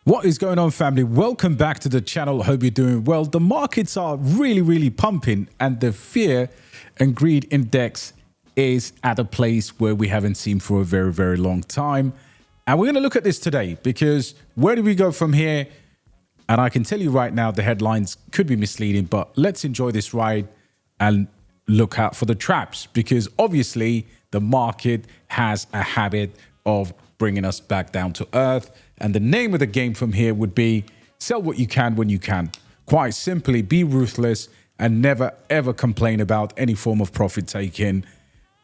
What is going on, family? Welcome back to the channel. Hope you're doing well. The markets are really pumping, and the fear and greed index is at a place where we haven't seen for a very long time. And we're going to look at this today because where do we go from here? And I can tell you right now, the headlines could be misleading, but let's enjoy this ride and look out for the traps, because obviously the market has a habit of bringing us back down to earth. And the name of the game from here would be sell what you can when you can. Quite simply, be ruthless and never ever complain about any form of profit taking.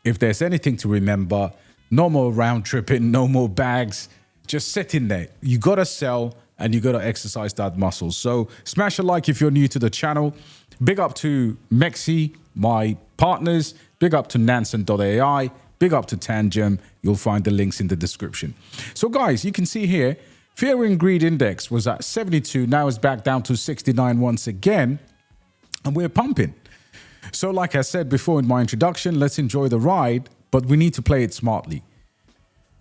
If there's anything to remember, no more round tripping, no more bags, just sit in there. You got to sell and you got to exercise that muscle. So smash a like if you're new to the channel. Big up to Mexi, my partners. Big up to Nansen.ai. Big up to Tangem. You'll find the links in the description. So guys, you can see here, fear and greed index was at 72. Now it's back down to 69 once again. And we're pumping. So like I said before in my introduction, let's enjoy the ride, but we need to play it smartly.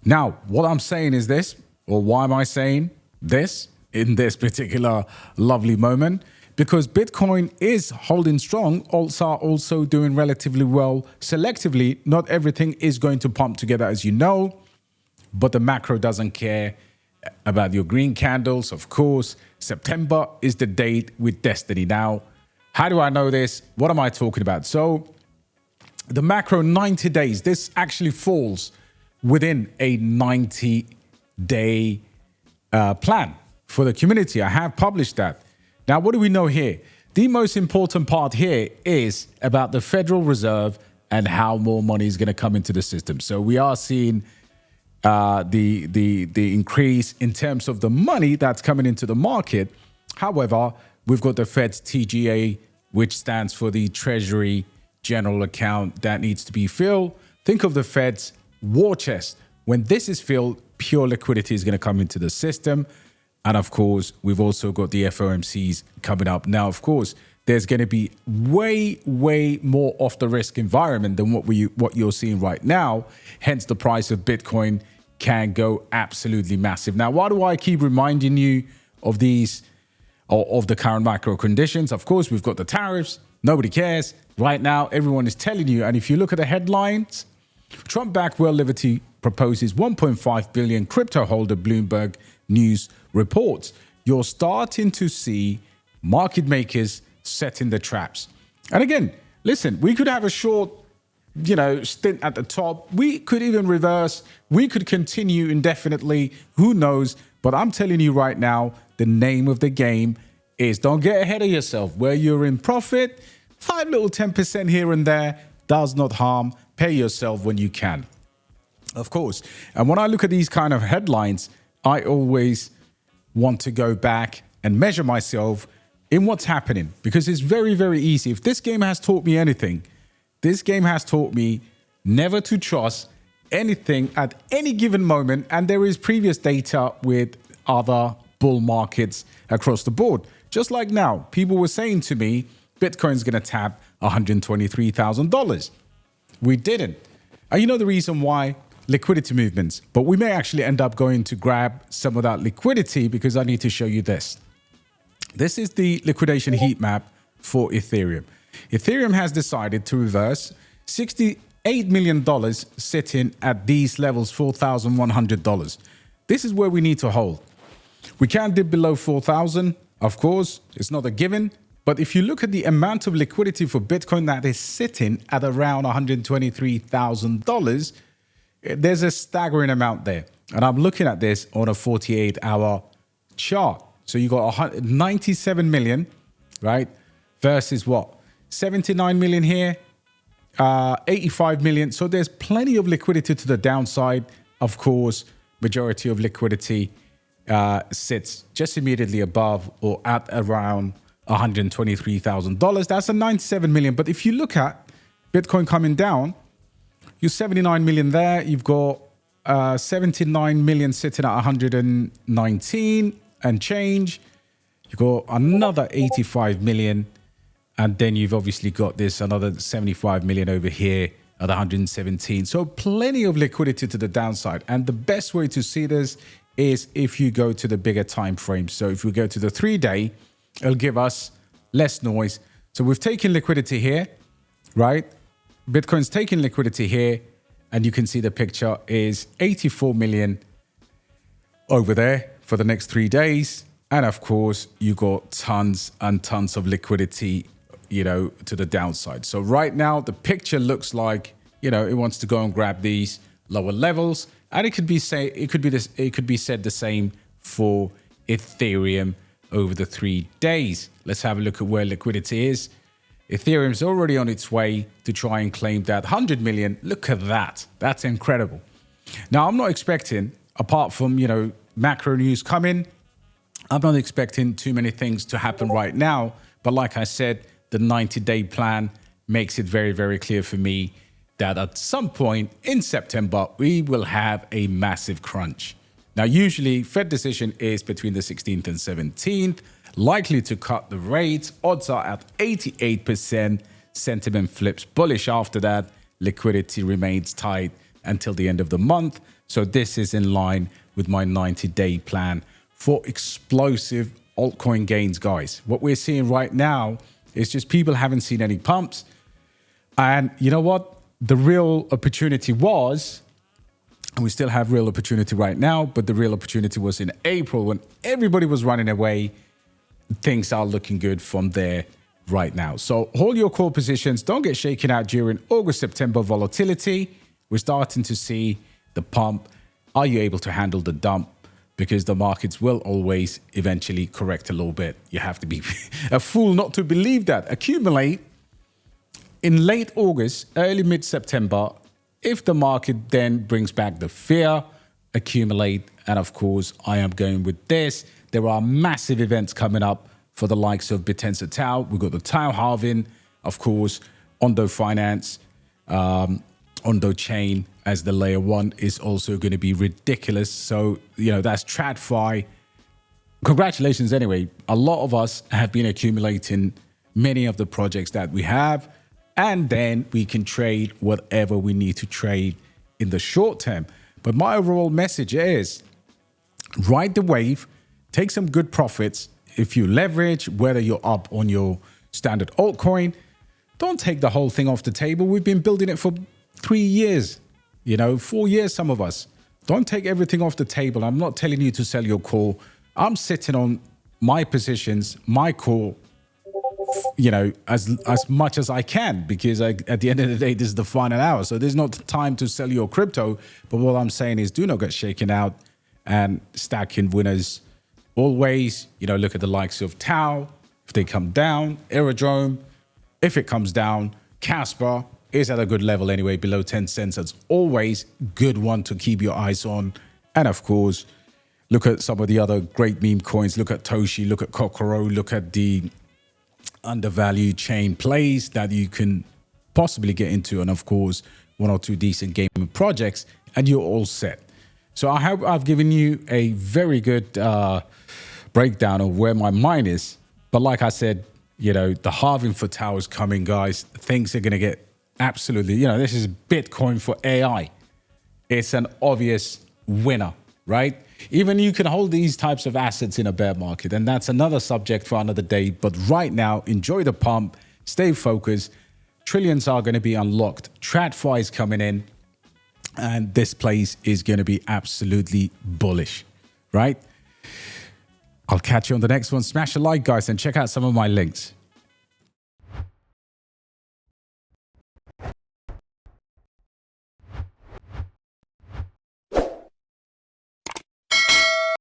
Now, what I'm saying is this, or why am I saying this in this particular lovely moment? Because Bitcoin is holding strong, alts are also doing relatively well selectively. Not everything is going to pump together, as you know, but the macro doesn't care about your green candles. Of course, September is the date with destiny. Now, how do I know this? What am I talking about? So the macro 90 days, this actually falls within a 90-day plan for the community. I have published that. Now, what do we know here? The most important part here is about the Federal Reserve and how more money is going to come into the system. So we are seeing the increase in terms of the money that's coming into the market. However, we've got the Fed's TGA, which stands for the Treasury General Account, that needs to be filled. Think of the Fed's war chest. When this is filled, pure liquidity is going to come into the system. And of course, we've also got the FOMCs coming up. Now, of course, there's going to be way more off the risk environment than what you're seeing right now. Hence, the price of Bitcoin can go absolutely massive. Now, why do I keep reminding you of these, or of the current macro conditions? Of course, we've got the tariffs. Nobody cares. Right now, everyone is telling you. And if you look at the headlines, Trump-backed World Liberty proposes 1.5 billion crypto holder, Bloomberg News reports. You're starting to see market makers setting the traps. And again, listen, we could have a short, stint at the top. We could even reverse. We could continue indefinitely. Who knows? But I'm telling you right now, the name of the game is don't get ahead of yourself. Where you're in profit, 5 little 10% here and there does not harm. Pay yourself when you can. Of course. And when I look at these kind of headlines, I always want to go back and measure myself in what's happening, because it's very easy. If this game has taught me anything, this game has taught me never to trust anything at any given moment. And there is previous data with other bull markets across the board. Just like now, people were saying to me, Bitcoin's going to tap $123,000. We didn't. And you know the reason why? Liquidity movements. But we may actually end up going to grab some of that liquidity, because I need to show you this. This is the liquidation heat map for Ethereum. Ethereum has decided to reverse $68 million sitting at these levels, $4,100. This is where we need to hold. We can't dip below 4,000. Of course, it's not a given. But if you look at the amount of liquidity for Bitcoin that is sitting at around $123,000, there's a staggering amount there. And I'm looking at this on a 48-hour chart. So you got 97 million, right? Versus what? 79 million here, 85 million. So there's plenty of liquidity to the downside. Of course, majority of liquidity sits just immediately above or at around $123,000. That's a 97 million. But if you look at Bitcoin coming down, you're 79 million there. You've got 79 million sitting at 119 and change. You've got another 85 million. And then you've obviously got this another 75 million over here at 117. So plenty of liquidity to the downside. And the best way to see this is if you go to the bigger time frame. So if we go to the 3-day, it'll give us less noise. So we've taken liquidity here, right? Bitcoin's taking liquidity here, and you can see the picture is 84 million over there for the next 3 days. And of course, you got tons and tons of liquidity, to the downside. So right now, the picture looks like, it wants to go and grab these lower levels. And it could be said the same for Ethereum over the 3 days. Let's have a look at where liquidity is. Ethereum's already on its way to try and claim that 100 million. Look at that. That's incredible. Now, I'm not expecting, apart from, macro news coming, I'm not expecting too many things to happen right now. But like I said, the 90-day plan makes it very, very clear for me that at some point in September, we will have a massive crunch. Now, usually Fed decision is between the 16th and 17th, likely to cut the rates. Odds are at 88%. Sentiment flips bullish after that. Liquidity remains tight until the end of the month. So this is in line with my 90-day plan for explosive altcoin gains, guys. What we're seeing right now is just people haven't seen any pumps. And you know what? The real opportunity was, and we still have real opportunity right now, but the real opportunity was in April when everybody was running away. Things are looking good from there right now. So hold your core positions. Don't get shaken out during August, September volatility. We're starting to see the pump. Are you able to handle the dump? Because the markets will always eventually correct a little bit. You have to be a fool not to believe that. Accumulate in late August, early mid-September. If the market then brings back the fear, accumulate. And of course, I am going with this. There are massive events coming up for the likes of Bittensor TAO. We've got the TAO halving, of course, Ondo Finance, Ondo Chain as the layer 1 is also going to be ridiculous. So, that's TradFi. Congratulations anyway. A lot of us have been accumulating many of the projects that we have, and then we can trade whatever we need to trade in the short term. But my overall message is ride the wave, take some good profits. If you leverage, whether you're up on your standard altcoin, don't take the whole thing off the table. We've been building it for 3 years, 4 years, some of us. Don't take everything off the table. I'm not telling you to sell your core. I'm sitting on my positions, my core, as much as I can, because at the end of the day, this is the final hour. So there's not time to sell your crypto. But what I'm saying is do not get shaken out and stacking winners always. Look at the likes of TAO. If they come down, Aerodrome, if it comes down, Kaspa is at a good level anyway, below 10 cents. That's always good one to keep your eyes on. And of course, look at some of the other great meme coins. Look at Toshi, look at Kokoro, look at the undervalued chain plays that you can possibly get into. And of course, 1 or 2 decent gaming projects, and you're all set. So I hope I've given you a very good breakdown of where my mind is. But like I said, the halving for TAO is coming, guys. Things are going to get absolutely, this is Bitcoin for AI. It's an obvious winner, right? Even you can hold these types of assets in a bear market, and that's another subject for another day. But right now, enjoy the pump, stay focused. Trillions are going to be unlocked. TradFi is coming in, and this place is going to be absolutely bullish, right? I'll catch you on the next one. Smash a like, guys, and check out some of my links.